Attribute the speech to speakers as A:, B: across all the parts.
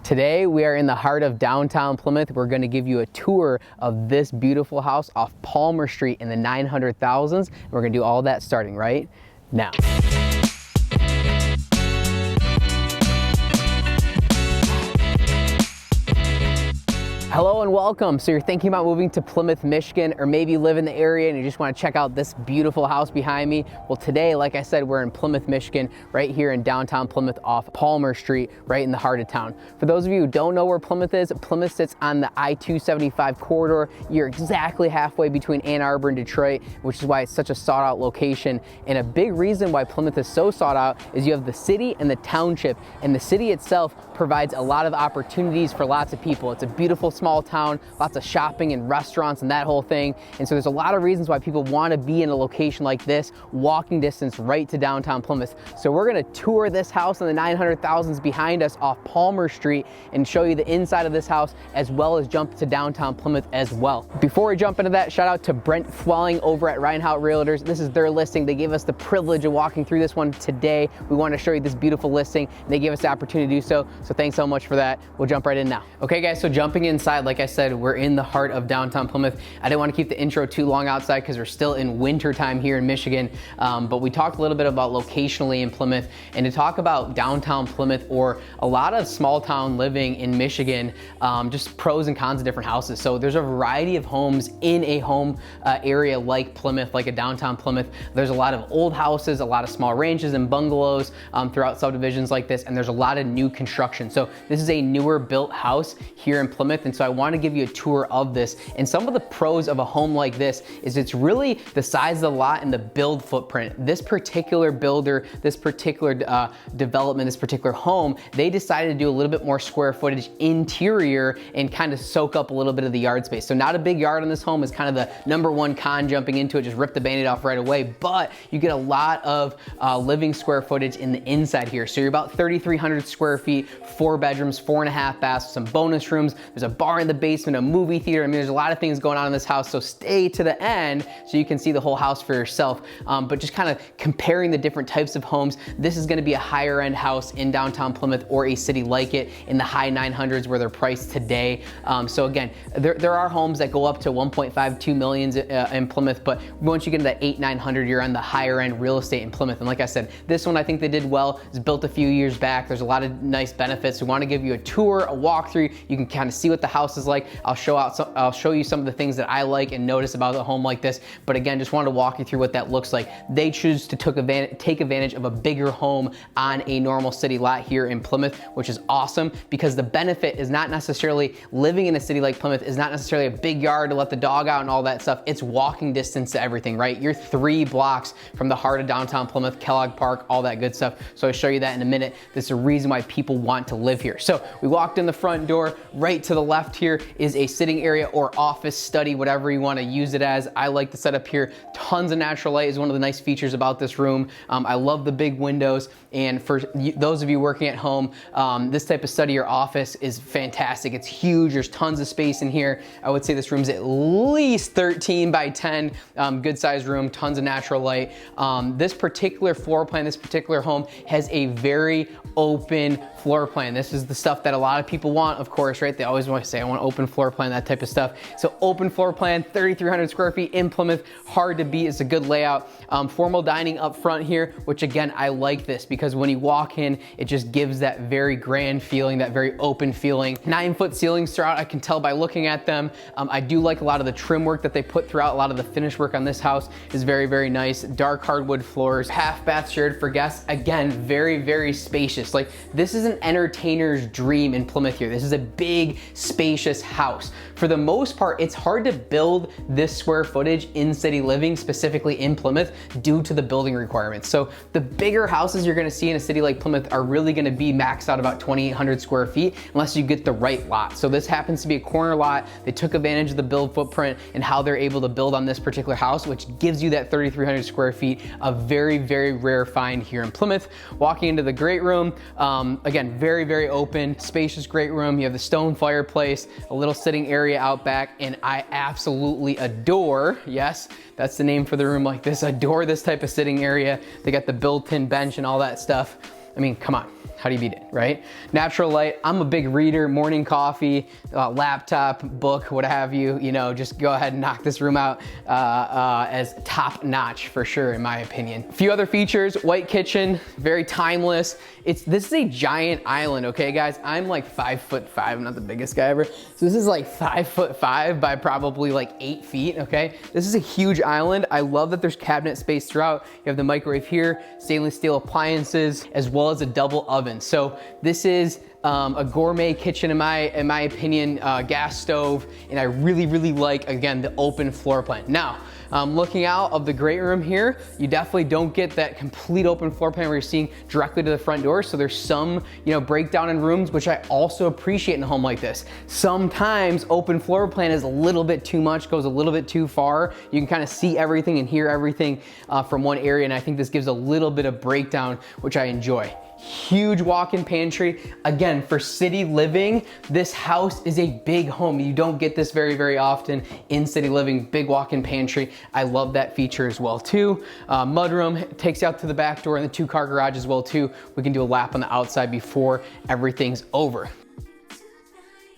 A: Today we are in the heart of downtown Plymouth. We're going to give you a tour of this beautiful house off Palmer Street in the 900,000s. We're going to do all that starting right now. Hello and welcome. So you're thinking about moving to Plymouth, Michigan, or maybe you live in the area and you just want to check out this beautiful house behind me. Well, today, like I said, we're in Plymouth, Michigan, right here in downtown Plymouth off Palmer Street, right in the heart of town. For those of you who don't know where Plymouth is, Plymouth sits on the I-275 corridor. You're exactly halfway between Ann Arbor and Detroit, which is why it's such a sought out location. And a big reason why Plymouth is so sought out is you have the city and the township, and the city itself provides a lot of opportunities for lots of people. It's a beautiful small town, lots of shopping and restaurants and that whole thing. And so there's a lot of reasons why people want to be in a location like this, walking distance right to downtown Plymouth. So we're going to tour this house in the 900,000s behind us off Palmer Street and show you the inside of this house, as well as jump to downtown Plymouth as well. Before we jump into that, shout out to Brent Fwelling over at Reinhout Realtors. This is their listing. They gave us the privilege of walking through this one today. We want to show you this beautiful listing, and they gave us the opportunity to do so. So thanks so much for that. We'll jump right in now. Okay guys, so jumping inside, like I said, we're in the heart of downtown Plymouth. I didn't want to keep the intro too long outside because we're still in winter time here in Michigan, but we talked a little bit about locationally in Plymouth, and to talk about downtown Plymouth or a lot of small town living in Michigan, just pros and cons of different houses. So there's a variety of homes in a home area like Plymouth, like a downtown Plymouth. There's a lot of old houses, a lot of small ranches and bungalows throughout subdivisions like this, and there's a lot of new construction. So this is a newer built house here in Plymouth, and so I want to give you a tour of this. And some of the pros of a home like this is it's really the size of the lot and the build footprint. This particular builder, this particular development, this particular home, they decided to do a little bit more square footage interior and kind of soak up a little bit of the yard space. So not a big yard on this home is kind of the number one con jumping into it, just rip the Band-Aid off right away, but you get a lot of living square footage in the inside here. So you're about 3,300 square feet, 4 bedrooms, 4.5 baths, some bonus rooms. There's a bar in the basement, a movie theater. I mean, there's a lot of things going on in this house, so stay to the end so you can see the whole house for yourself. But just kind of comparing the different types of homes, this is gonna be a higher end house in downtown Plymouth or a city like it in the high 900s where they're priced today. So again, there are homes that go up to 1.52 million in Plymouth, but once you get into that 800-900, you're on the higher end real estate in Plymouth. And like I said, this one I think they did well. It's built a few years back. There's a lot of nice benefits. We want to give you a tour, a walkthrough. You can kind of see what the house is like. I'll show you some of the things that I like and notice about a home like this. But again, just wanted to walk you through what that looks like. They choose to take advantage of a bigger home on a normal city lot here in Plymouth, which is awesome because the benefit is not necessarily living in a city like Plymouth is not necessarily a big yard to let the dog out and all that stuff. It's walking distance to everything, right? You're 3 blocks from the heart of downtown Plymouth, Kellogg Park, all that good stuff. So I'll show you that in a minute. There's a reason why people want to live here. So we walked in the front door. Right to the left here is a sitting area or office study, whatever you want to use it as. I like the setup here. Tons of natural light is one of the nice features about this room. I love the big windows, and for those of you working at home, this type of study or office is fantastic. It's huge. There's tons of space in here. I would say this room's at least 13 by 10, good sized room, tons of natural light. This particular floor plan, this particular home has a very open floor plan. This is the stuff that a lot of people want, of course, right? They always want to say, I want open floor plan, that type of stuff. So open floor plan, 3,300 square feet in Plymouth, hard to beat. It's a good layout. Formal dining up front here, which again, I like this because when you walk in, it just gives that very grand feeling, that very open feeling. 9-foot ceilings throughout, I can tell by looking at them. I do like a lot of the trim work that they put throughout. A lot of the finish work on this house is very, very nice. Dark hardwood floors, half bath shared for guests. Again, very, very spacious. Like this is an entertainer's dream in Plymouth here. This is a big, spacious house. For the most part, it's hard to build this square footage in city living, specifically in Plymouth, due to the building requirements. So the bigger houses you're gonna see in a city like Plymouth are really gonna be maxed out about 2,800 square feet unless you get the right lot. So this happens to be a corner lot. They took advantage of the build footprint and how they're able to build on this particular house, which gives you that 3,300 square feet, a very, very rare find here in Plymouth. Walking into the great room, again, very, very open, spacious great room. You have the stone fireplace, a little sitting area out back, and I absolutely adore, yes, that's the name for the room like this, adore this type of sitting area. They got the built-in bench and all that stuff. I mean, come on. How do you beat it, right? Natural light. I'm a big reader, morning coffee, laptop, book, what have you. You know, just go ahead and knock this room out as top notch for sure, in my opinion. A few other features: white kitchen, very timeless. This is a giant island, okay, guys? I'm like 5'5". I'm not the biggest guy ever. So this is like 5'5" by probably like 8 feet, okay? This is a huge island. I love that there's cabinet space throughout. You have the microwave here, stainless steel appliances, as well as a double oven. So this is a gourmet kitchen in my opinion, gas stove, and I really like, again, the open floor plan. Now, looking out of the great room here, you definitely don't get that complete open floor plan where you're seeing directly to the front door. So there's some, you know, breakdown in rooms, which I also appreciate in a home like this. Sometimes open floor plan is a little bit too much, goes a little bit too far. You can kind of see everything and hear everything from one area, and I think this gives a little bit of breakdown, which I enjoy. Huge walk-in pantry. Again, for city living, this house is a big home. You don't get this very often in city living. Big walk-in pantry. I love that feature as well too. Mudroom takes you out to the back door, and the 2-car garage as well too. We can do a lap on the outside before everything's over.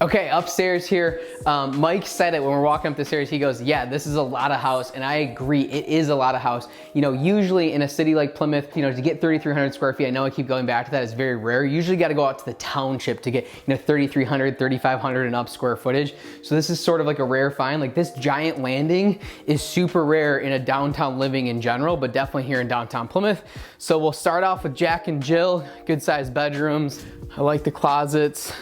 A: Okay, upstairs here, Mike said it when we're walking up the stairs. He goes, yeah, this is a lot of house, and I agree, it is a lot of house. You know, usually in a city like Plymouth, you know, to get 3,300 square feet, I know I keep going back to that, it's very rare. You usually got to go out to the township to get, you know, 3,300, 3,500 and up square footage. So this is sort of like a rare find. Like, this giant landing is super rare in a downtown living in general, but definitely here in downtown Plymouth. So we'll start off with Jack and Jill, good sized bedrooms. I like the closets.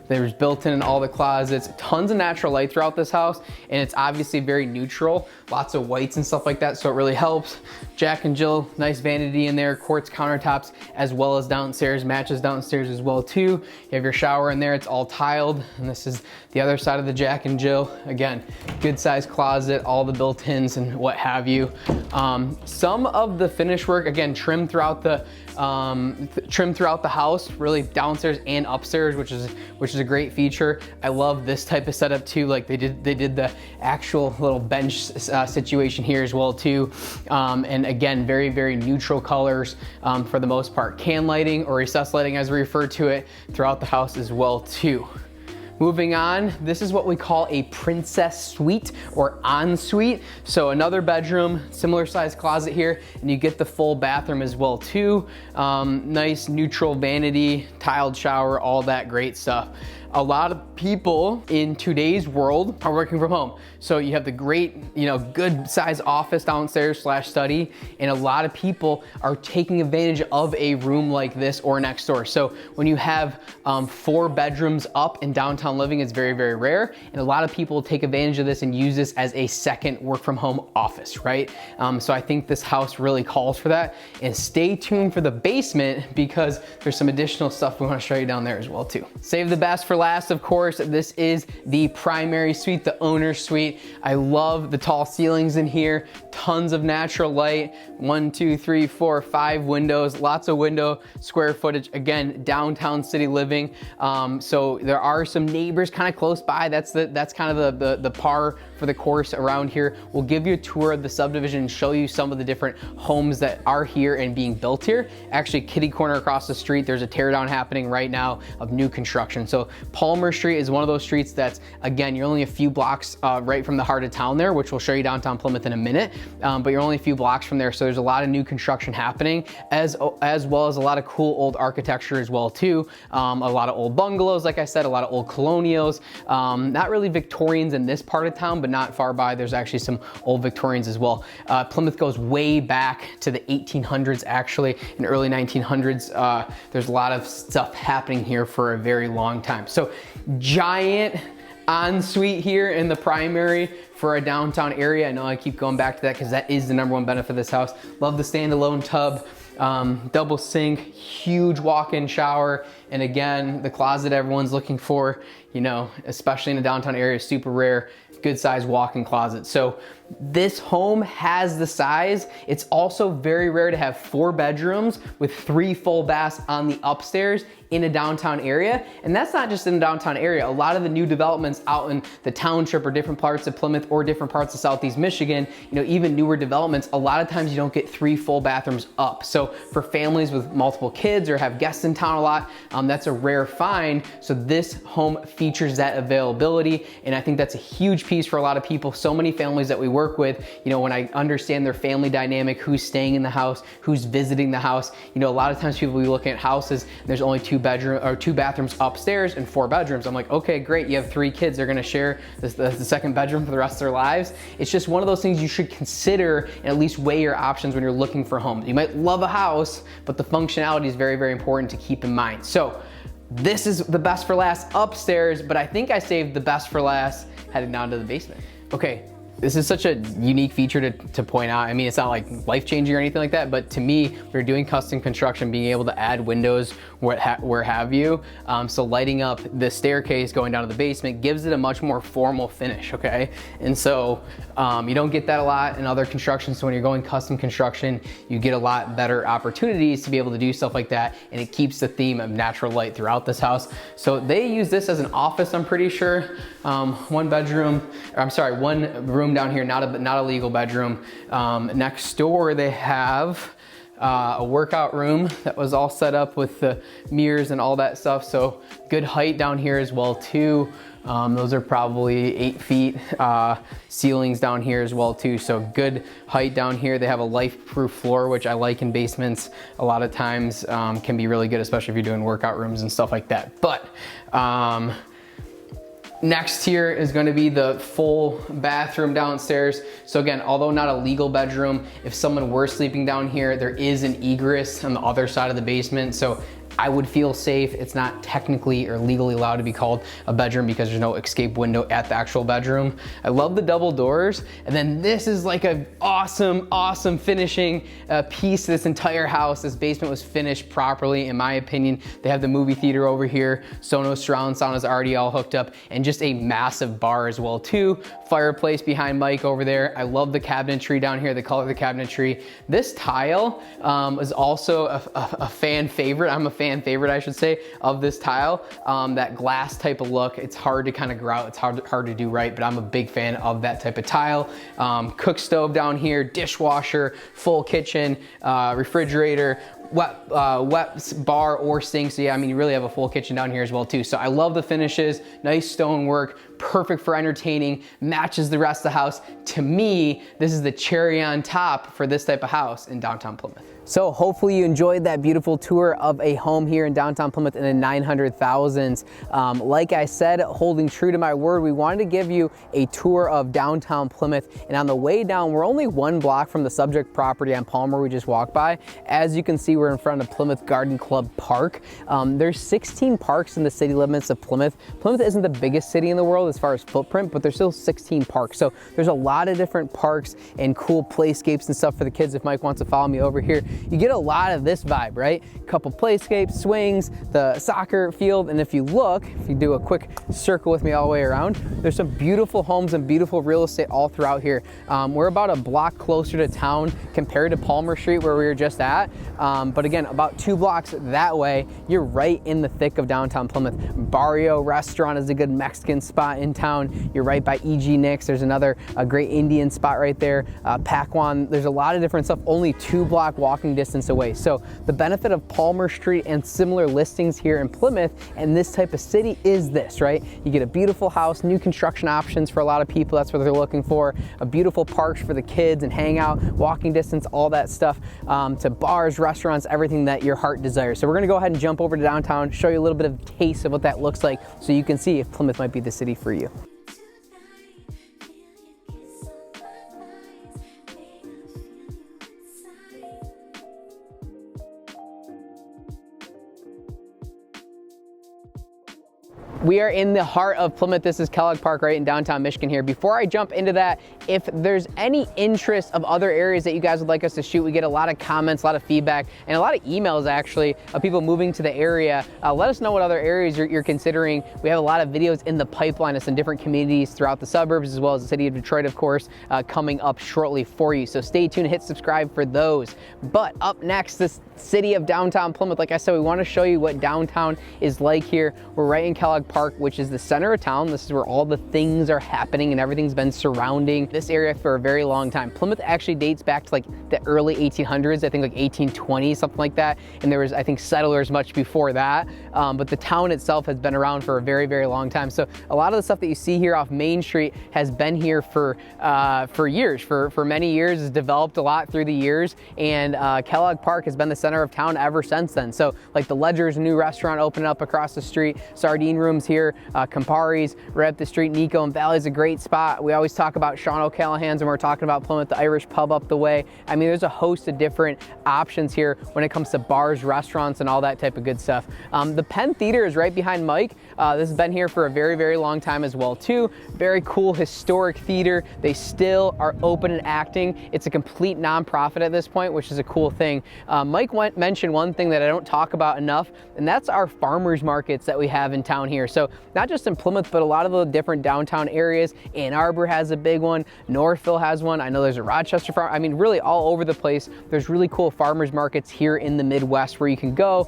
A: There's built-in in all the closets, tons of natural light throughout this house, and it's obviously very neutral, lots of whites and stuff like that, so it really helps. Jack and Jill, nice vanity in there, quartz countertops, as well as downstairs, matches downstairs as well too. You have your shower in there, it's all tiled, and this is the other side of the Jack and Jill. Again, good sized closet, all the built-ins and what have you. Some of the finish work, again, trim throughout the house, really downstairs and upstairs, which is a great feature. I love this type of setup too. Like they did the actual little bench situation here as well too. And again, very neutral colors for the most part. Can lighting, or recessed lighting as we refer to it, throughout the house as well too. Moving on, this is what we call a princess suite or ensuite. So another bedroom, similar size closet here, and you get the full bathroom as well too. Nice neutral vanity, tiled shower, all that great stuff. A lot of people in today's world are working from home. So you have the great, you know, good size office downstairs / study, and a lot of people are taking advantage of a room like this or next door. So when you have 4 bedrooms up in downtown living, it's very rare, and a lot of people take advantage of this and use this as a second work from home office, right? So I think this house really calls for that. And stay tuned for the basement, because there's some additional stuff we want to show you down there as well too. Save the best for last, of course. This is the primary suite, the owner's suite. I love the tall ceilings in here, tons of natural light, 1, 2, 3, 4, 5 windows, lots of window square footage. Again, downtown city living. So there are some neighbors kind of close by. That's kind of the par for the course around here. We'll give you a tour of the subdivision and show you some of the different homes that are here and being built here. Actually, kitty corner across the street, there's a tear down happening right now of new construction. So Palmer Street is one of those streets that's, again, you're only a few blocks right from the heart of town there, which we'll show you downtown Plymouth in a minute, but you're only a few blocks from there. So there's a lot of new construction happening, as well as a lot of cool old architecture as well too. A lot of old bungalows, like I said, a lot of old colonials, not really Victorians in this part of town, but not far by, there's actually some old Victorians as well. Plymouth goes way back to the 1800s, actually, in early 1900s. There's a lot of stuff happening here for a very long time. So giant ensuite here in the primary for a downtown area. I know I keep going back to that because that is the #1 benefit of this house. Love the standalone tub, double sink, huge walk-in shower, And again, the closet everyone's looking for, you know, especially in the downtown area, is super rare. Good size walk-in closet. So this home has the size. It's also very rare to have 4 bedrooms with 3 full baths on the upstairs in a downtown area. And that's not just in the downtown area. A lot of the new developments out in the township or different parts of Plymouth or different parts of Southeast Michigan, you know, even newer developments, a lot of times you don't get 3 full bathrooms up. So for families with multiple kids or have guests in town a lot, that's a rare find. So this home features that availability. And I think that's a huge piece for a lot of people. So many families that we work with, you know, when I understand their family dynamic, who's staying in the house, who's visiting the house, you know, a lot of times people will be looking at houses and there's only 2 bathrooms upstairs and 4 bedrooms. I'm like, okay, great. You have 3 kids. They're going to share the second bedroom for the rest of their lives. It's just one of those things you should consider and at least weigh your options when you're looking for homes. You might love a house, but the functionality is very, very important to keep in mind. So this is the best for last upstairs, but I think I saved the best for last heading down to the basement. Okay. This is such a unique feature to point out. I mean, it's not like life-changing or anything like that, but to me, we're doing custom construction, being able to add windows where have you. So lighting up the staircase going down to the basement gives it a much more formal finish, okay? And so you don't get that a lot in other construction. So when you're going custom construction, you get a lot better opportunities to be able to do stuff like that. And it keeps the theme of natural light throughout this house. So they use this as an office, I'm pretty sure. One room down here, not a legal bedroom. Next door they have a workout room that was all set up with the mirrors and all that stuff. So good height down here as well too. Those are probably 8 feet. Ceilings down here as well too. So good height down here. They have a life-proof floor, which I like in basements a lot of times. Can be really good, especially if you're doing workout rooms and stuff like that. But next here is going to be the full bathroom downstairs. So again, although not a legal bedroom, if someone were sleeping down here, there is an egress on the other side of the basement. So I would feel safe. It's not technically or legally allowed to be called a bedroom because there's no escape window at the actual bedroom. I love the double doors. And then this is like an awesome, awesome finishing piece to this entire house. This basement was finished properly, in my opinion. They have the movie theater over here. Sonos surround sound is already all hooked up, and just a massive bar as well too. Fireplace behind Mike over there. I love the cabinetry down here, the color of the cabinetry. This tile is also a fan favorite. I'm a fan favorite, I should say, of this tile. That glass type of look, it's hard to kind of grout, it's hard to do right, but I'm a big fan of that type of tile. Cook stove down here, dishwasher, full kitchen, refrigerator, wet bar or sink. So yeah, I mean, you really have a full kitchen down here as well too. So I love the finishes, nice stonework, perfect for entertaining, matches the rest of the house. To me, this is the cherry on top for this type of house in downtown Plymouth. So hopefully you enjoyed that beautiful tour of a home here in downtown Plymouth in the 900,000s. Like I said, holding true to my word, we wanted to give you a tour of downtown Plymouth. And on the way down, we're only 1 block from the subject property on Palmer we just walked by. As you can see, we're in front of Plymouth Garden Club Park. There's 16 parks in the city limits of Plymouth. Plymouth isn't the biggest city in the world as far as footprint, but there's still 16 parks. So there's a lot of different parks and cool playscapes and stuff for the kids. If Mike wants to follow me over here, you get a lot of this vibe, right? Couple playscapes, swings, the soccer field, and if you do a quick circle with me all the way around, there's some beautiful homes and beautiful real estate all throughout here. We're about a block closer to town compared to Palmer Street where we were just at, but again, about 2 blocks that way, you're right in the thick of downtown Plymouth. Barrio Restaurant is a good Mexican spot in town. You're right by E.G. Nick's. There's another great Indian spot right there. Pakwan. There's a lot of different stuff, only 2-block walking distance away. So the benefit of Palmer Street and similar listings here in Plymouth and this type of city is this, right? You get a beautiful house, new construction options for a lot of people. That's what they're looking for. A beautiful parks for the kids and hang out, walking distance, all that stuff, to bars, restaurants, everything that your heart desires. So we're gonna go ahead and jump over to downtown, show you a little bit of a taste of what that looks like so you can see if Plymouth might be the city for you. We are in the heart of Plymouth. This is Kellogg Park right in downtown Michigan here. Before I jump into that, if there's any interest of other areas that you guys would like us to shoot, we get a lot of comments, a lot of feedback, and a lot of emails actually of people moving to the area. Let us know what other areas you're considering. We have a lot of videos in the pipeline of some different communities throughout the suburbs, as well as the city of Detroit, of course, coming up shortly for you. So stay tuned, hit subscribe for those. But up next, this city of downtown Plymouth. Like I said, we want to show you what downtown is like here. We're right in Kellogg Park, which is the center of town. This is where all the things are happening and everything's been surrounding this area for a very long time. Plymouth actually dates back to like the early 1800s, I think like 1820, something like that. And there was, I think, settlers much before that. But the town itself has been around for a very, very long time. So a lot of the stuff that you see here off Main Street has been here for years, for many years. It's developed a lot through the years. And Kellogg Park has been the center of town ever since then. So like the Ledger's new restaurant opening up across the street, sardine rooms here, Campari's right up the street, Nico and Valley's a great spot. We always talk about Sean O'Callahan's when we're talking about Plymouth, the Irish pub up the way. I mean, there's a host of different options here when it comes to bars, restaurants, and all that type of good stuff. The Penn Theater is right behind Mike. This has been here for a very, very long time as well too. Very cool historic theater. They still are open and acting. It's a complete nonprofit at this point, which is a cool thing. Mike mentioned one thing that I don't talk about enough, and that's our farmers markets that we have in town here. So not just in Plymouth, but a lot of the different downtown areas. Ann Arbor has a big one. Northville has one. I know there's a Rochester farm. I mean, really all over the place. There's really cool farmers markets here in the Midwest where you can go,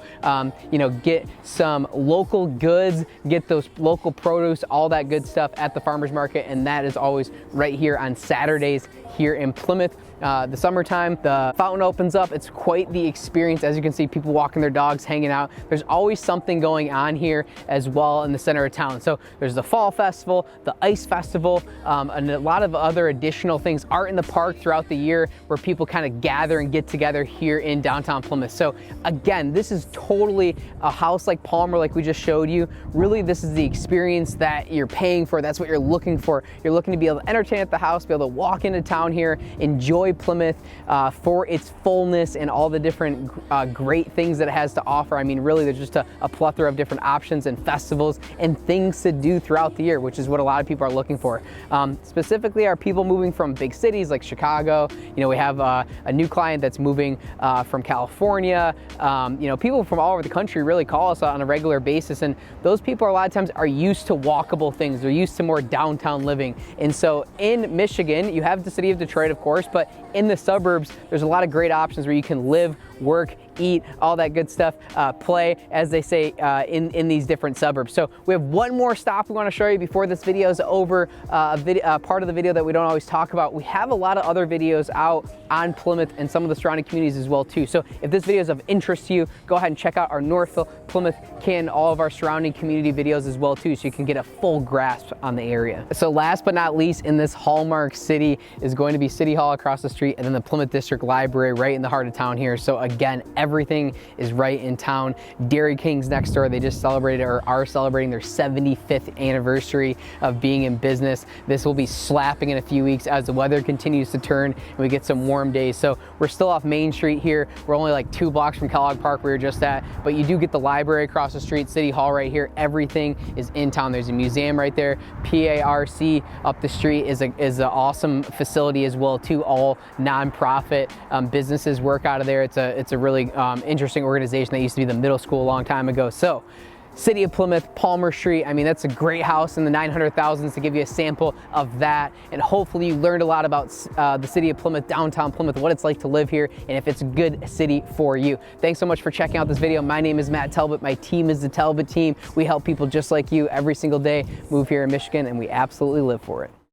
A: get some local goods, get those local produce, all that good stuff at the farmers market. And that is always right here on Saturdays here in Plymouth. The summertime, the fountain opens up. It's quite the experience. As you can see, people walking their dogs, hanging out. There's always something going on here as well in the center of town. So there's the Fall Festival, the Ice Festival, and a lot of other additional things. Art in the park throughout the year where people kind of gather and get together here in downtown Plymouth. So again, this is totally a house like Palmer, like we just showed you. Really, this is the experience that you're paying for. That's what you're looking for. You're looking to be able to entertain at the house, be able to walk into town here, enjoy Plymouth for its fullness and all the different great things that it has to offer. I mean, really, there's just a plethora of different options and festivals and things to do throughout the year, which is what a lot of people are looking for. Specifically, are people moving from big cities like Chicago. We have a new client that's moving from California. People from all over the country really call us on a regular basis, and those people a lot of times are used to walkable things. They're used to more downtown living. And so in Michigan, you have the city of Detroit, of course, but in the suburbs, there's a lot of great options where you can live, work, eat, all that good stuff, play, as they say, in these different suburbs. So we have one more stop we want to show you before this video is over, part of the video that we don't always talk about. We have a lot of other videos out on Plymouth and some of the surrounding communities as well too. So if this video is of interest to you, go ahead and check out our Northville, Plymouth, Canton, all of our surrounding community videos as well too, so you can get a full grasp on the area. So last but not least, in this hallmark city is going to be City Hall across the street and then the Plymouth District Library right in the heart of town here. So again, everything is right in town. Dairy King's next door. They just celebrated or are celebrating their 75th anniversary of being in business. This will be slapping in a few weeks as the weather continues to turn and we get some warm days. So we're still off Main Street here. We're only like 2 blocks from Kellogg Park we were just at, but you do get the library across the street, City Hall right here. Everything is in town. There's a museum right there. PARC up the street is an awesome facility as well too. All nonprofit businesses work out of there. It's a really interesting organization that used to be the middle school a long time ago. So City of Plymouth, Palmer Street. I mean, that's a great house in the 900,000s to give you a sample of that. And hopefully you learned a lot about the City of Plymouth, downtown Plymouth, what it's like to live here, and if it's a good city for you. Thanks so much for checking out this video. My name is Matt Talbot. My team is the Talbot team. We help people just like you every single day move here in Michigan, and we absolutely live for it.